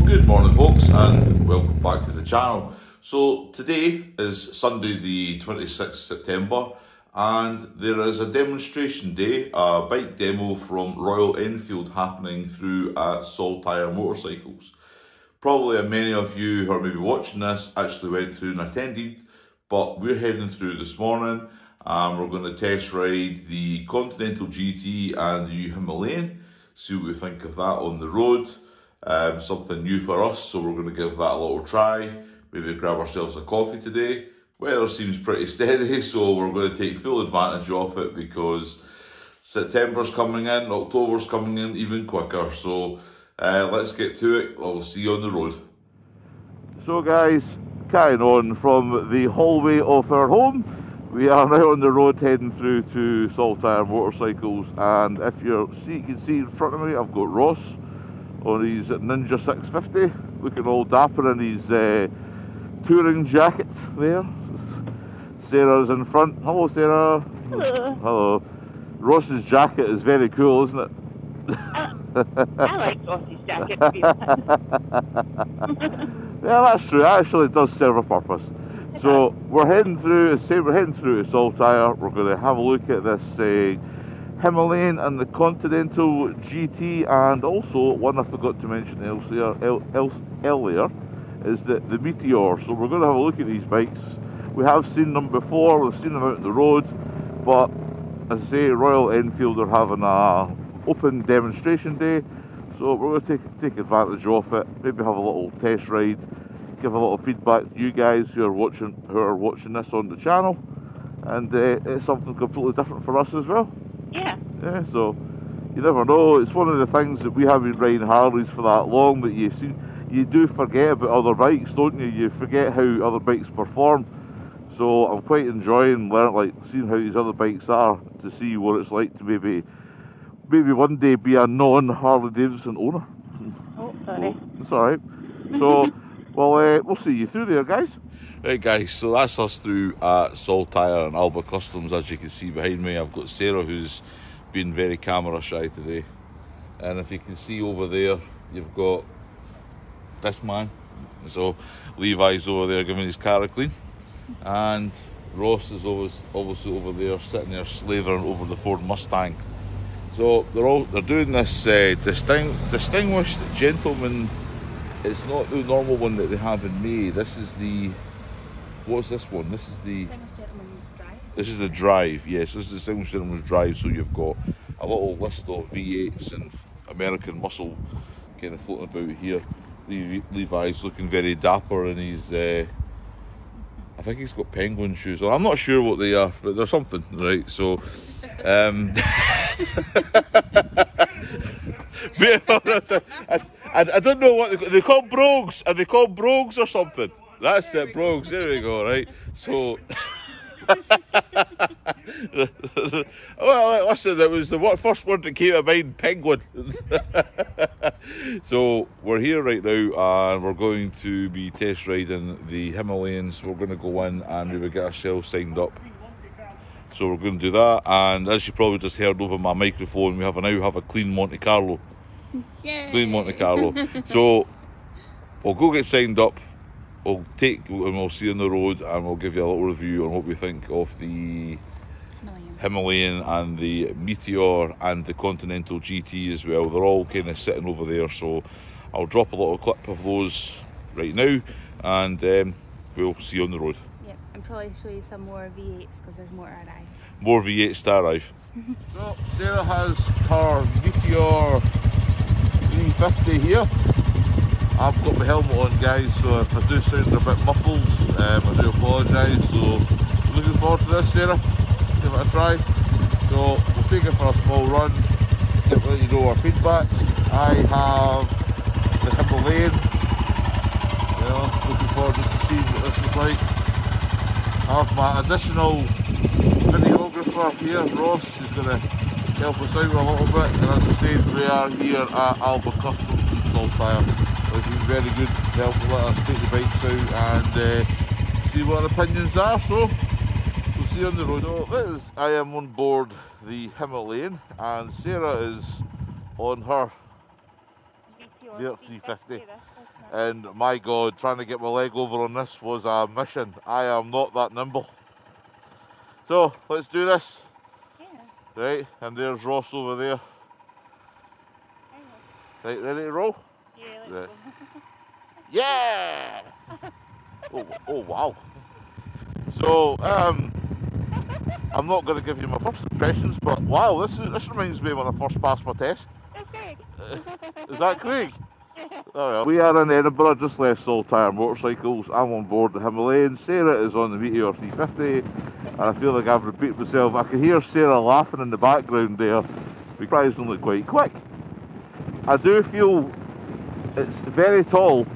Good morning folks and welcome back to the channel. So today is Sunday the 26th September and there is a demonstration day, a bike demo from Royal Enfield happening through at Saltire Motorcycles. Probably many of you who are maybe watching this actually went through and attended, but we're heading through this morning and we're going to test ride the Continental GT and the Himalayan, see what we think of that on the road. Something new for us, so we're going to give that a little try. Maybe grab ourselves a coffee today. Weather seems pretty steady, so we're going to take full advantage of it because September's coming in, October's coming in even quicker. So let's get to it. I'll see you on the road. So guys, carrying on from the hallway of our home, we are now on the road heading through to Saltire Motorcycles, and if you can see in front of me, I've got Ross on his Ninja 650, looking all dapper in his touring jacket there. Sarah's in front. Hello Sarah. Hello. Hello. Ross's jacket is very cool, isn't it? I like Ross's jacket to be honest. Yeah, that's true. It actually does serve a purpose. So we're heading through, we're heading through to Saltire. We're going to have a look at this Himalayan and the Continental GT, and also one I forgot to mention earlier is the Meteor. So we're going to have a look at these bikes. We have seen them before, we've seen them out on the road, but as I say, Royal Enfield are having a open demonstration day, so we're going to take advantage of it, maybe have a little test ride, give a little feedback to you guys who are watching this on the channel, and it's something completely different for us as well. Yeah, so you never know. It's one of the things that we have been riding Harleys for that long that you do forget about other bikes, don't you? You forget how other bikes perform. So I'm quite enjoying seeing how these other bikes are, to see what it's like to maybe one day be a non-Harley Davidson owner. Oh, sorry. It's alright. So we'll see you through there, guys. Right guys, so that's us through at Saltire and Alba Customs. As you can see behind me, I've got Sarah, who's been very camera shy today. And if you can see over there, you've got this man. So Levi's over there giving his car a clean. And Ross is obviously over there, sitting there slavering over the Ford Mustang. So they're doing this distinguished gentleman. It's not the normal one that they have in May. This is the... What's this one? This is the... Distinguished Gentleman's Drive. This is the Drive, yes. This is the Distinguished Gentleman's Drive. So you've got a little list of V8s and American muscle kind of floating about here. Levi's looking very dapper in his... I think he's got penguin shoes on. I'm not sure what they are, but they're something, right? So... I don't know what they call brogues. Are they called brogues or something? That's it, brogues. There we go, right? So, well, listen, that was the first word that came to mind, penguin. So, we're here right now and we're going to be test riding the Himalayans. We're going to go in and maybe get ourselves signed up. So we're going to do that, and as you probably just heard over my microphone, we now have a clean Monte Carlo. Yay. Clean Monte Carlo. So we'll go get signed up, we'll see you on the road, and we'll give you a little review on what we think of the Himalayan and the Meteor and the Continental GT as well. They're all kind of sitting over there, so I'll drop a little clip of those right now, and we'll see you on the road. Yep, and probably show you some more V8s because there's more to arrive. More V8s to arrive. So Sarah has her Meteor 350 here. I've got my helmet on, guys, so if I do sound a bit muffled, I do apologise. So looking forward to this, Sarah. Give it a try. So we'll take it for a small run, let you know our feedback. I have the Himalayan. Looking forward just to seeing what this is like. I have my additional videographer here, Ross, who's going to help us out a little bit. And as I said, we are here at Alba Customs in Saltire. It's been very good to help let us take the bikes out and see what our opinions are. So we'll see you on the road. So I am on board the Himalayan and Sarah is on her Meteor 350. this, And my God, trying to get my leg over on this was a mission. I am not that nimble. So, let's do this. Yeah. Right, and there's Ross over there. Right, ready to roll? Yeah, let's Right. go. Yeah! Oh wow. So, I'm not going to give you my first impressions, but wow, this reminds me when I first passed my test. That's great. Is that Craig? Oh, yeah. We are in Edinburgh, just left Saltire Motorcycles. I'm on board the Himalayan. Sarah is on the Meteor 350, and I feel like I've repeated myself. I can hear Sarah laughing in the background there, surprisingly quite quick. I do feel it's very tall.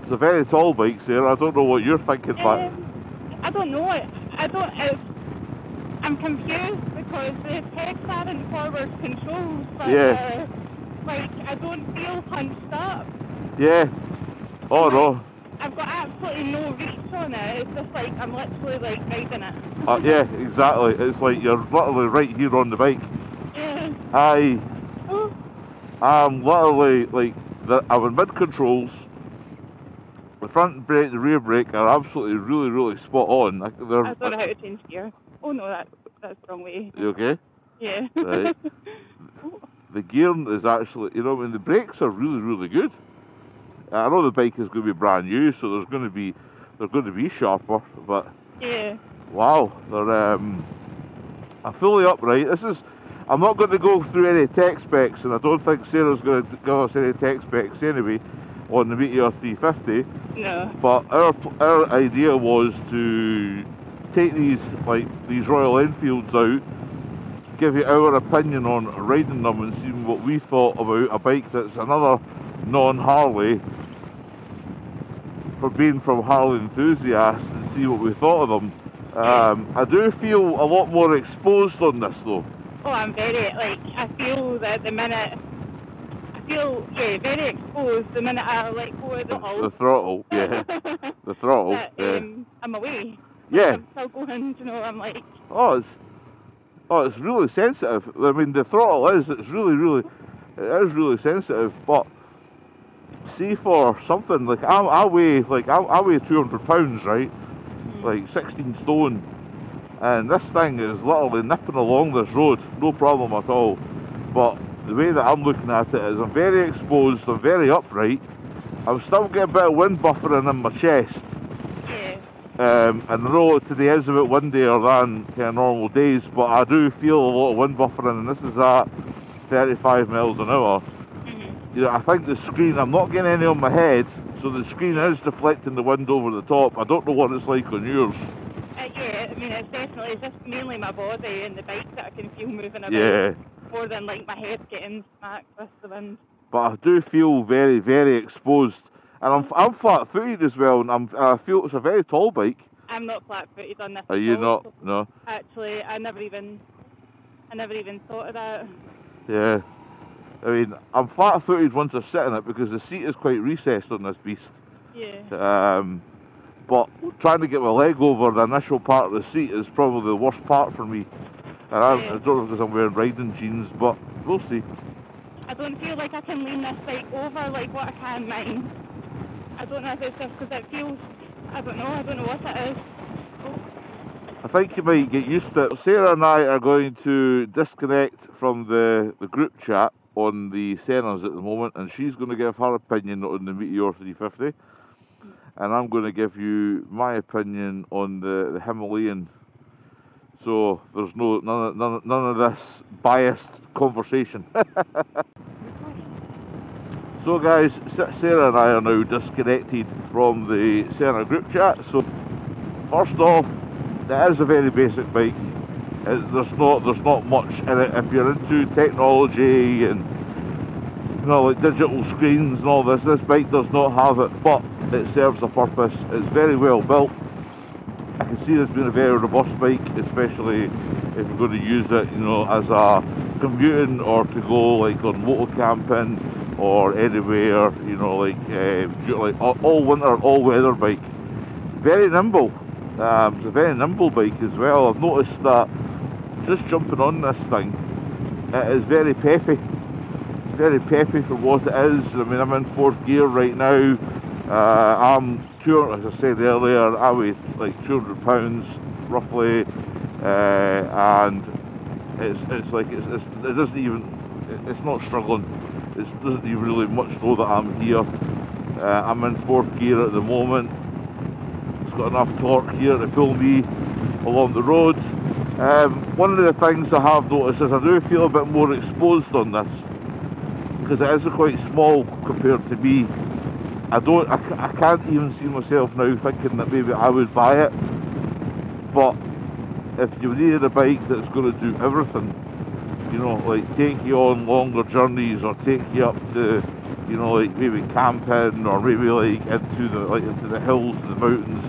It's a very tall bike, Sarah. I don't know what you're thinking, but I don't know. I'm confused because the pegs are in forward controls, but yeah. like I don't feel punched up. Yeah. Oh no. I've got absolutely no reach on it. It's just like I'm literally like riding it. Yeah, exactly. It's like you're literally right here on the bike. Yeah. I'm literally like I'm in mid controls. The front brake, the rear brake are absolutely really spot on. I don't know how to change gear. Oh no, that's the wrong way. You okay? Yeah. Right. The gearing is actually, you know, I mean, the brakes are really good. I know the bike is going to be brand new, so they're going to be sharper, but yeah. Wow, they're I'm fully upright. I'm not going to go through any tech specs, and I don't think Sarah's going to give us any tech specs anyway on the Meteor 350. No. But our idea was to take these Royal Enfields out, give you our opinion on riding them and seeing what we thought about a bike that's another non-Harley, for being from Harley enthusiasts, and see what we thought of them. I do feel a lot more exposed on this though. Oh, I'm very, I feel that the minute, very exposed the minute I let go of the throttle, yeah. The throttle, that, yeah. I'm away. Yeah. I'm still going, you know, I'm like... Oh, it's really sensitive. I mean, the throttle it is really sensitive, but see, for something, like, I weigh 200 pounds, right? Like 16 stone. And this thing is literally nipping along this road, no problem at all. But the way that I'm looking at it is I'm very exposed, I'm very upright. I'm still getting a bit of wind buffering in my chest. And I know today is a bit windier than kind of normal days, but I do feel a lot of wind buffering, and this is at 35 miles an hour. You know, I think the screen, I'm not getting any on my head, so the screen is deflecting the wind over the top. I don't know what it's like on yours. Yeah, I mean, it's just mainly my body and the bike that I can feel moving about. Yeah. More than like my head getting smacked with the wind. But I do feel very exposed. And I'm flat-footed as well, and I feel it's a very tall bike. I'm not flat-footed on this. Are you not? No. Actually, I never even thought of that. Yeah. I mean, I'm flat-footed once I sit in it because the seat is quite recessed on this beast. Yeah. But trying to get my leg over the initial part of the seat is probably the worst part for me. And I don't know because I'm wearing riding jeans, but we'll see. I don't feel like I can lean this bike over like what I can mine. I don't know if it's just because it feels, I don't know what it is. Oh. I think you might get used to it. Sarah and I are going to disconnect from the group chat on the SENAs at the moment, and she's going to give her opinion on the Meteor 350, and I'm going to give you my opinion on the Himalayan. So there's none of this biased conversation. So guys, Sarah and I are now disconnected from the SENA group chat. So first off, it is a very basic bike. There's not much in it. If you're into technology and, you know, like digital screens and all this bike does not have it, but it serves a purpose. It's very well built. I can see this being a very robust bike, especially if you're going to use it, you know, as a commuting or to go like on moto camping or anywhere, you know, like all winter, all weather bike. Very nimble. It's a very nimble bike as well. I've noticed that just jumping on this thing, it is very peppy. It's very peppy for what it is. I mean, I'm in 4th gear right now. I'm 200, as I said earlier, I weigh like 200 pounds roughly, and it's like it doesn't even, it's not struggling. It doesn't even really much know that I'm here. I'm in 4th gear at the moment. It's got enough torque here to pull me along the road. One of the things I have noticed is I do feel a bit more exposed on this, because it is quite small compared to me. I can't even see myself now thinking that maybe I would buy it, but if you needed a bike that's going to do everything, you know, like take you on longer journeys or take you up to, you know, like maybe camping or maybe like into the hills, the mountains,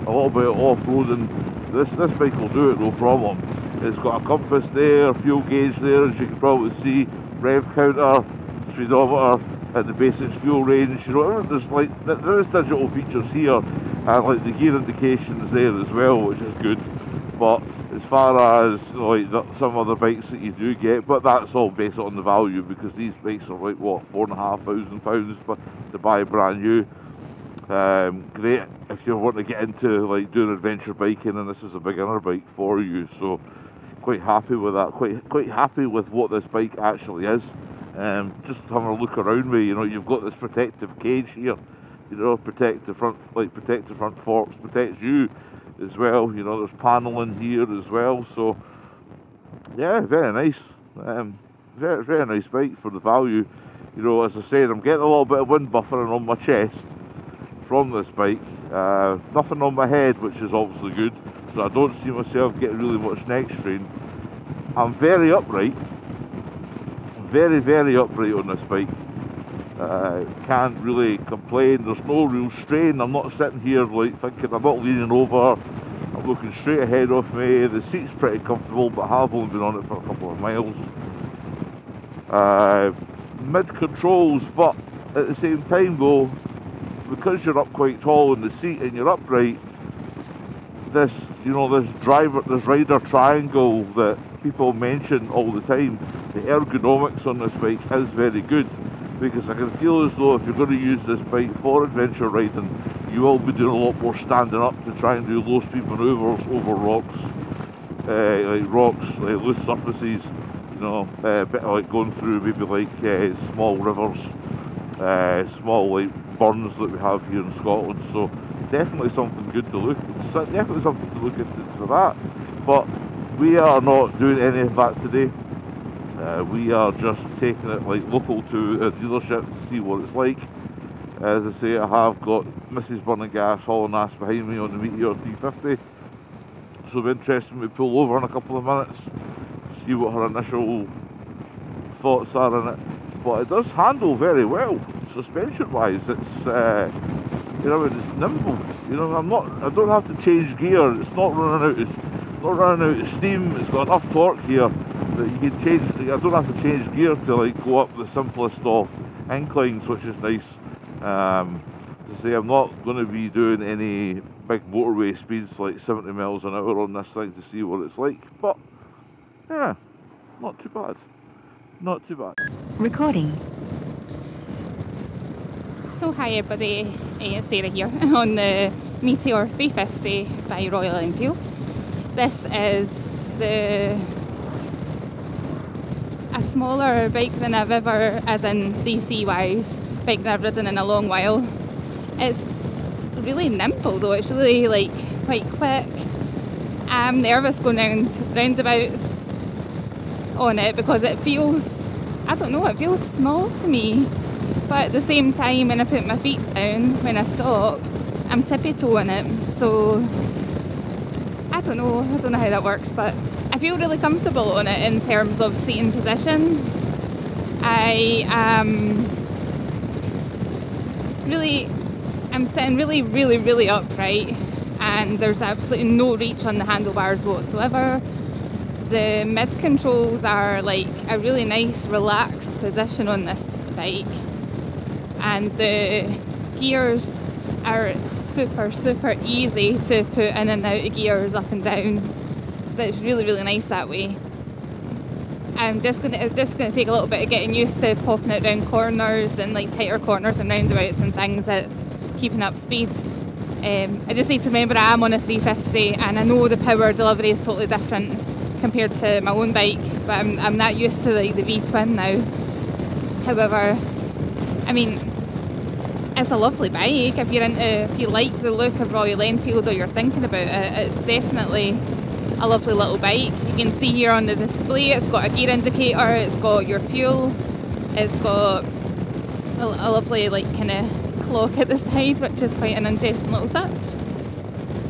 a little bit of off-roading, this bike will do it no problem. It's got a compass there, fuel gauge there, as you can probably see, rev counter, speedometer, and the basic fuel range. You know, there's like there is digital features here, and like the gear indications there as well, which is good. But as far as, you know, like some other bikes that you do get, but that's all based on the value, because these bikes are like what, £4,500 but to buy brand new. Great if you want to get into like doing adventure biking, and this is a beginner bike for you. So quite happy with that. Quite happy with what this bike actually is. Just having a look around me, you know, you've got this protective cage here, you know, protect the front forks, protects you as well. You know, there's paneling here as well. So yeah, very nice. Very nice bike for the value. You know, as I said, I'm getting a little bit of wind buffering on my chest from this bike. Nothing on my head, which is obviously good, so I don't see myself getting really much neck strain. I'm very upright, very upright on this bike. Can't really complain. There's no real strain. I'm not sitting here like thinking, I'm not leaning over, I'm looking straight ahead of me. The seat's pretty comfortable, but I have only been on it for a couple of miles. Mid controls, but at the same time though, because you're up quite tall in the seat and you're upright, this, you know, this rider triangle that people mention all the time, the ergonomics on this bike is very good, because I can feel as though if you're going to use this bike for adventure riding, you will be doing a lot more standing up to try and do low speed manoeuvres over rocks, like loose surfaces, you know, a bit like going through maybe like small rivers, small like burns that we have here in Scotland. So definitely something good to look, definitely something to look into for that. But we are not doing any of that today. We are just taking it like local to a dealership to see what it's like. As I say, I have got Mrs. Burning Gas hauling ass behind me on the Meteor 350, so it'll be interesting to pull over in a couple of minutes, see what her initial thoughts are in it. But it does handle very well, suspension wise. It's you know, it's nimble. You know, I don't have to change gear. It's not running out of steam. It's got enough torque here that you can change. I don't have to change gear to like go up the simplest of inclines, which is nice. As I say, I'm not going to be doing any big motorway speeds like 70 miles an hour on this thing to see what it's like. But yeah, not too bad. Not too bad. Recording. So hi everybody, it's Sarah here on the Meteor 350 by Royal Enfield. This is a smaller bike than I've ever, as in CC wise, bike that I've ridden in a long while. It's really nimble though, it's really like quite quick. I'm nervous going roundabouts on it because it feels, I don't know, it feels small to me. But at the same time, when I put my feet down, when I stop, I'm tippy-toeing it. So I don't know how that works, but I feel really comfortable on it in terms of seating position. I'm sitting really upright, and there's absolutely no reach on the handlebars whatsoever. The mid controls are like a really nice relaxed position on this bike, and the gears are super easy to put in and out of gears, up and down. That's really nice that way. It's just gonna take a little bit of getting used to popping it around corners and like tighter corners and roundabouts and things at keeping up speed. I just need to remember I am on a 350 and I know the power delivery is totally different compared to my own bike, but I'm not used to like the V-twin now. However, I mean, it's a lovely bike. If you like the look of Royal Enfield or you're thinking about it, it's definitely a lovely little bike. You can see here on the display it's got a gear indicator, it's got your fuel, it's got a lovely like kind of clock at the side, which is quite an interesting little touch.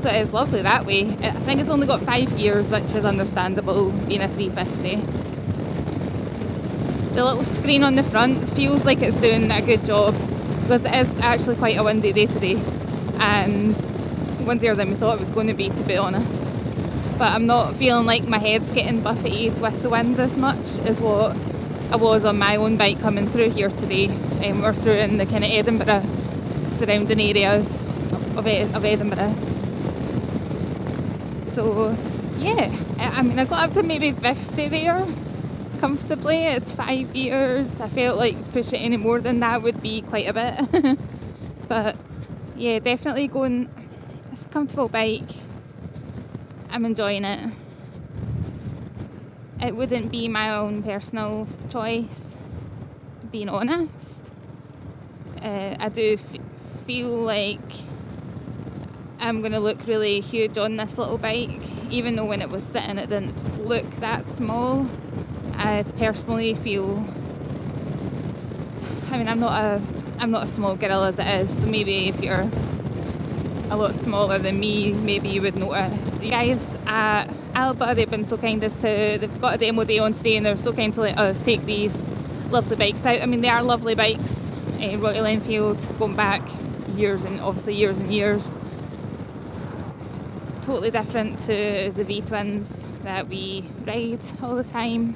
So it is lovely that way. I think it's only got 5 gears, which is understandable being a 350. The little screen on the front feels like it's doing a good job because it is actually quite a windy day today, and windier than we thought it was going to be honest. But I'm not feeling like my head's getting buffeted with the wind as much as what I was on my own bike coming through here today. We're through in the kind of Edinburgh surrounding areas of Edinburgh. So yeah, I mean I got up to maybe 50 there comfortably. It's 5 gears. I felt like to push it any more than that would be quite a bit. But yeah, definitely going, it's a comfortable bike. I'm enjoying it. It wouldn't be my own personal choice, being honest. I do feel like I'm going to look really huge on this little bike, even though when it was sitting it didn't look that small. I personally feel, I mean I'm not a small girl as it is, so maybe if you're a lot smaller than me, maybe you would notice. You guys at Alba, they've been so kind as to, they've got a demo day on today and they're so kind to let us take these lovely bikes out. I mean they are lovely bikes, Royal Enfield, going back years and years. Totally different to the V-twins that we ride all the time.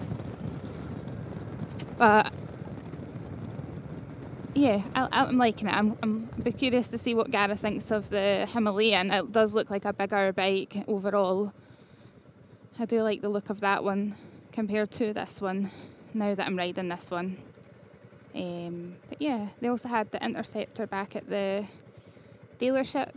But yeah, I'm liking it. I'm a bit curious to see what Gareth thinks of the Himalayan. It does look like a bigger bike overall. I do like the look of that one compared to this one, now that I'm riding this one. But yeah, they also had the Interceptor back at the dealership.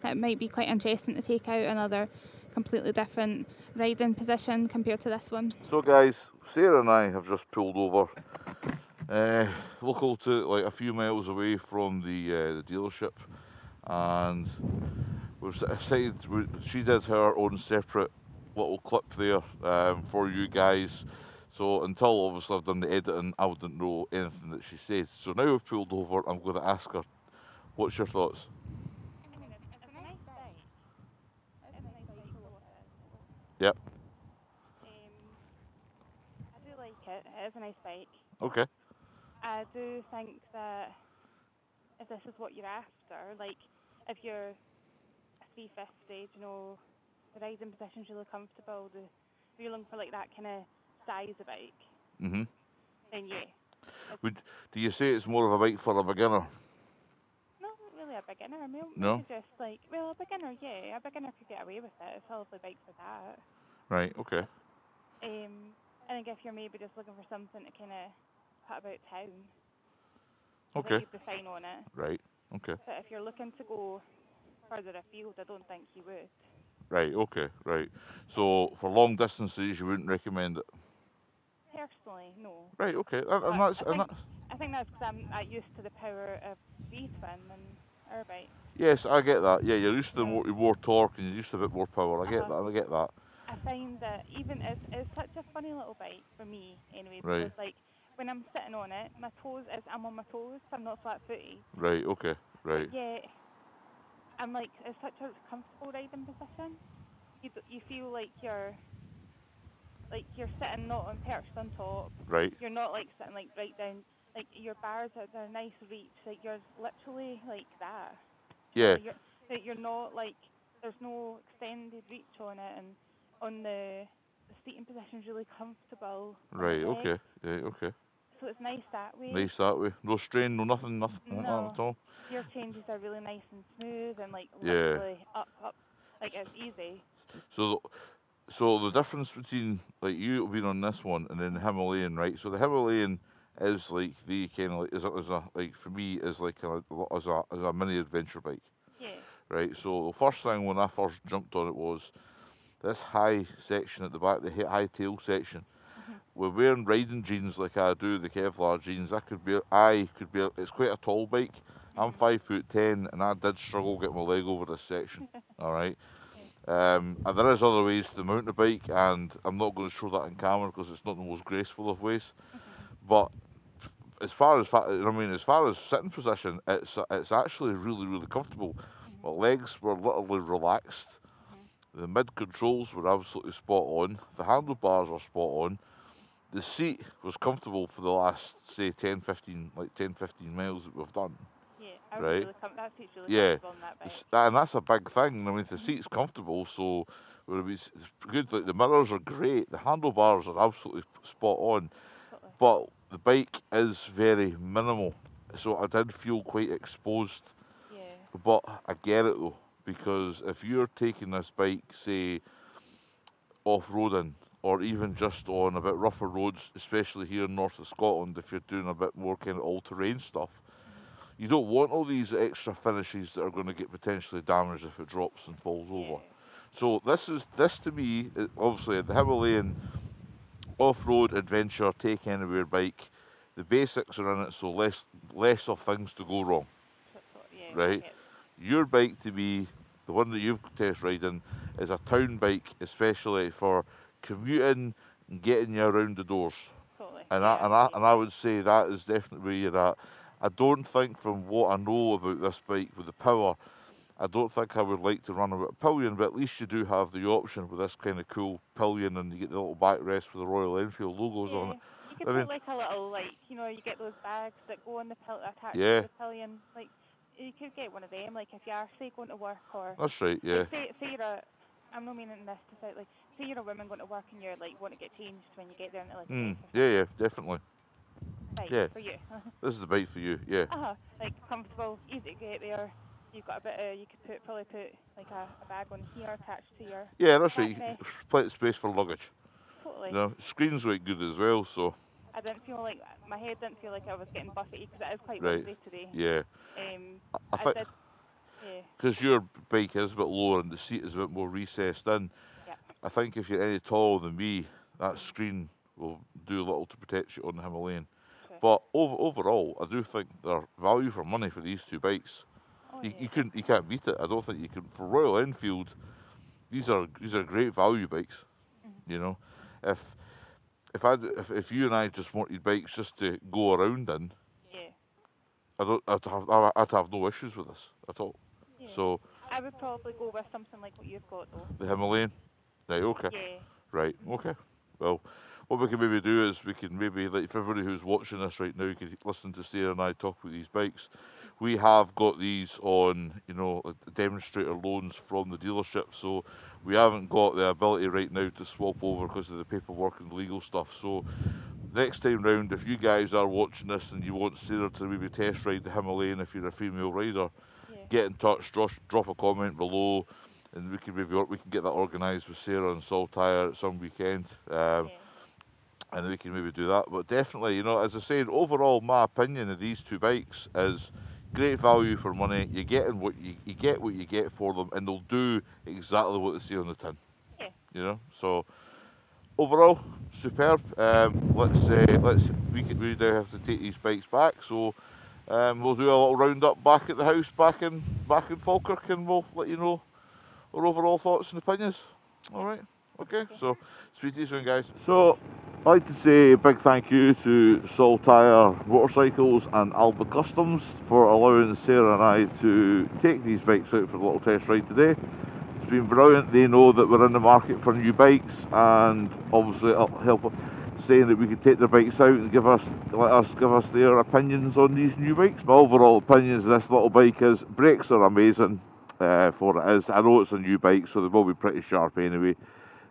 That might be quite interesting to take out, another completely different riding position compared to this one. So guys, Sarah and I have just pulled over local to like a few miles away from the dealership, and we've decided she did her own separate little clip there for you guys. So until obviously I've done the editing, I wouldn't know anything that she said. So now we've pulled over, I'm going to ask her, what's your thoughts? I mean, it's a nice bike. It's a nice bike for what it is. Yep. I do like it. It is a nice bike. Okay. I do think that if this is what you're after, like if you're a 350, you know, the riding position's really comfortable, if you're looking for like that kind of size of bike, Mhm. then yeah. Do you say it's more of a bike for a beginner? Not really a beginner. I mean, No? maybe just like, well, a beginner, yeah. A beginner could get away with it. It's a lovely bike for that. Right, okay. I think if you're maybe just looking for something to kind of put about town, I think Okay. you'd be fine on it. Right, okay. But if you're looking to go further afield, I don't think you would. Right, okay, right. So for long distances you wouldn't recommend it? Personally, no. Right, okay. I think that's because I'm not used to the power of V-twin and our bike. Yes, I get that. Yeah, you're used to more torque and you're used to a bit more power. I get that. I find that even it's such a funny little bike for me anyway, Right. because like when I'm sitting on it, I'm on my toes, so I'm not flat-footed. Right, okay, right. But yeah, I'm like, it's such a comfortable riding position. You feel like you're sitting not on perched on top. Right. You're not like sitting like right down. Like your bars are a nice reach. Like you're literally like that. Yeah. You're not like, there's no extended reach on it, and on the seating position's really comfortable. Right, okay. Yeah, okay. So it's nice that way. Nice that way. No strain, nothing No. like that at all. Gear changes are really nice and smooth and like Yeah. literally up. Like it's easy. So So the difference between like you being on this one and then the Himalayan, right? So the Himalayan is like the kind of like is a like for me is like as a mini adventure bike, Yeah. right? So the first thing when I first jumped on it was this high section at the back, the high tail section. We're wearing riding jeans like I do, the Kevlar jeans. It's quite a tall bike. I'm 5'10", and I did struggle getting my leg over this section. All right. And there is other ways to mount a bike, and I'm not going to show that in camera because it's not the most graceful of ways. But as far as sitting position, it's actually really comfortable. My legs were literally relaxed. The mid controls were absolutely spot on. The handlebars are spot on. The seat was comfortable for the last, say, 10, 15 miles that we've done. Yeah, right? That seat's really Yeah, comfortable on that bike. and that's a big thing. I mean, the seat's comfortable, so it's good. Like the mirrors are great. The handlebars are absolutely spot on. Totally. But the bike is very minimal, so I did feel quite exposed. Yeah. But I get it though, because if you're taking this bike, say, off-roading, or even just on a bit rougher roads, especially here in north of Scotland, if you're doing a bit more kind of all-terrain stuff, you don't want all these extra finishes that are going to get potentially damaged if it drops and falls over. So this to me, obviously the Himalayan off-road adventure take anywhere bike, the basics are in it, so less of things to go wrong. Yeah, right? Your bike to me, the one that you've test riding, is a town bike, especially for commuting and getting you around the doors. Totally. And I would say that is definitely where you're at. I don't think, from what I know about this bike with the power, I don't think I would like to run a pillion, but at least you do have the option with this kind of cool pillion, and you get the little backrest with the Royal Enfield logos on it. You could put like a little, like, you know, you get those bags that go on the attached to the pillion. Like, you could get one of them, like if you are, say, going to work, or... That's right, yeah. Like, say you're a... I'm not meaning this to say, like, say you're a woman going to work and you're, like, want to get changed when you get there into, like... Yeah, definitely. Bike for you. This is the bike for you, yeah. Like, comfortable, easy to get there. You've got a bit of, you could probably put, like, a bag on here attached to your... Yeah, that's right. Plenty of space for luggage. Totally. You know, screen's right good as well, so... I didn't feel like, my head didn't feel like I was getting buffety, because it is quite windy today. Yeah. I did... Because your bike is a bit lower and the seat is a bit more recessed in, I think if you're any taller than me, that screen will do little to protect you on the Himalayan. But overall, I do think they're value for money for these two bikes. You can't beat it. I don't think you can. For Royal Enfield, these are great value bikes. You know, if you and I just wanted bikes just to go around in, I'd have no issues with this at all. So I would probably go with something like what you've got though. The Himalayan? Right, okay. Right, okay. Well, what we can maybe do is we can maybe, like, for everybody who's watching this right now, you can listen to Sarah and I talk about these bikes. We have got these on, you know, demonstrator loans from the dealership, so we haven't got the ability right now to swap over because of the paperwork and legal stuff. So next time round, if you guys are watching this and you want Sarah to maybe test ride the Himalayan if you're a female rider, get in touch, drop a comment below, and we can get that organised with Sarah and Saltire at some weekend, and we can maybe do that. But definitely, you know, as I said, overall, my opinion of these two bikes is great value for money. You're getting what you get for them, and they'll do exactly what they say on the tin. You know, so overall, superb. We now have to take these bikes back, so we'll do a little round up back at the house, back in Falkirk, and we'll let you know our overall thoughts and opinions. All right, okay. So speak to you soon, guys. So I'd like to say a big thank you to Saltire Motorcycles and Alba Customs for allowing Sarah and I to take these bikes out for a little test ride today. It's been brilliant. They know that we're in the market for new bikes, and obviously it'll help saying that we could take their bikes out and let us give us their opinions on these new bikes. My overall opinion is this little bike is, brakes are amazing for it is. I know it's a new bike, so they will be pretty sharp anyway.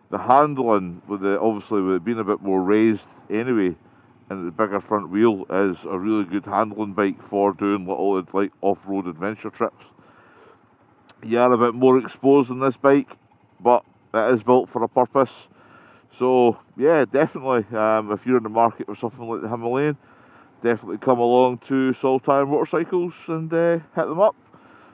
The handling, obviously with it being a bit more raised anyway, and the bigger front wheel, is a really good handling bike for doing little, like, off-road adventure trips. You are a bit more exposed on this bike, but it is built for a purpose. So yeah, definitely, if you're in the market for something like the Himalayan, definitely come along to Saltire Motorcycles and hit them up.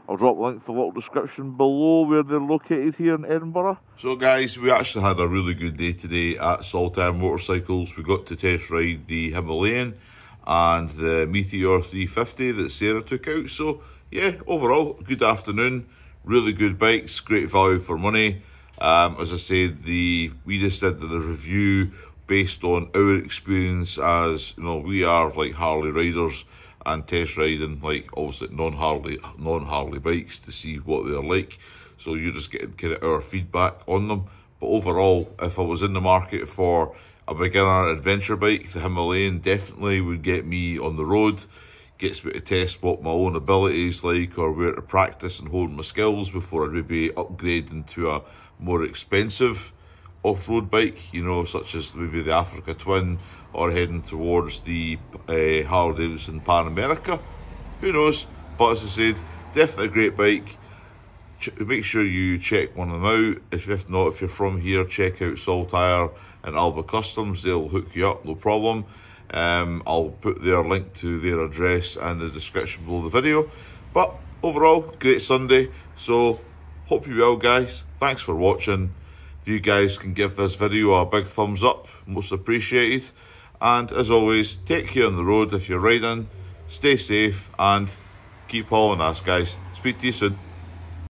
I'll drop a link for the little description below where they're located here in Edinburgh. So guys, we actually had a really good day today at Saltire Motorcycles. We got to test ride the Himalayan and the Meteor 350 that Sarah took out. So yeah, overall, good afternoon. Really good bikes, great value for money. As I said, we just did the review based on our experience, as you know, we are like Harley riders and test riding like obviously non-Harley bikes to see what they're like. So you're just getting kind of our feedback on them. But overall, if I was in the market for a beginner adventure bike, the Himalayan definitely would get me on the road. Gets me to test what my own abilities like, or where to practice and hone my skills before I maybe upgrade into a more expensive off-road bike, you know, such as maybe the Africa Twin, or heading towards the Harley Davidson Pan America. Who knows? But as I said, definitely a great bike. Make sure you check one of them out. If not, if you're from here, check out Saltire and Alba Customs. They'll hook you up, no problem. I'll put their link to their address in the description below the video. But overall, great Sunday. So hope you're well, guys. Thanks for watching. If you guys can give this video a big thumbs up, most appreciated. And as always, take care on the road if you're riding. Stay safe and keep hauling ass, guys. Speak to you soon.